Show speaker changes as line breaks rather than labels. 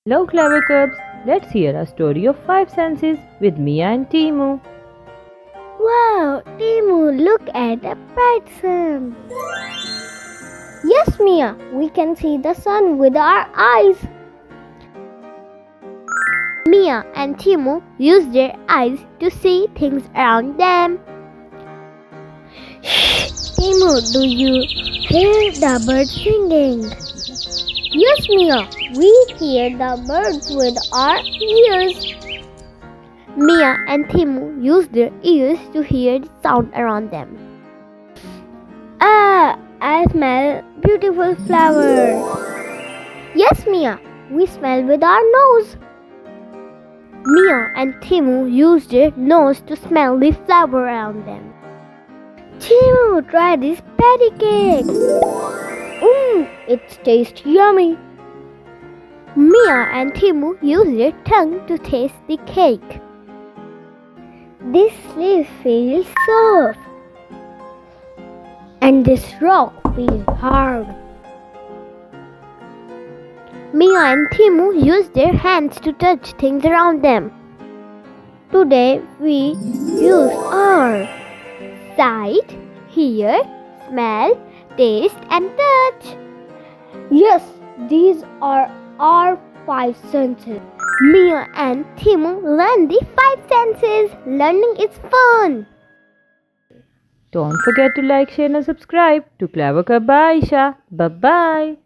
Hello, clever cubs. Let's hear a story of five senses with Mia and Timo.
Wow, Timo, look at the bright sun. Yes, Mia, we can see the sun with our eyes. Mia and Timo use their eyes to see things around them. Shh, Timo, do you hear the birds singing? Yes, Mia, we hear the birds with our ears. Mia and Timo use their ears to hear the sound around them. Ah, I smell beautiful flowers. Yes, Mia, we smell with our nose. Mia and Timo use their nose to smell the flower around them. Timo, try this patty cake. It tastes yummy. Mia and Timo use their tongue to taste the cake. This leaf feels soft. And this rock feels hard. Mia and Timo use their hands to touch things around them. Today we use our sight, hear, smell, taste and touch. Yes, these are our five senses. Mia and Timo learn the five senses. Learning is fun.
Don't forget to like, share, and subscribe to Clever Cub by Ayesha. Bye bye.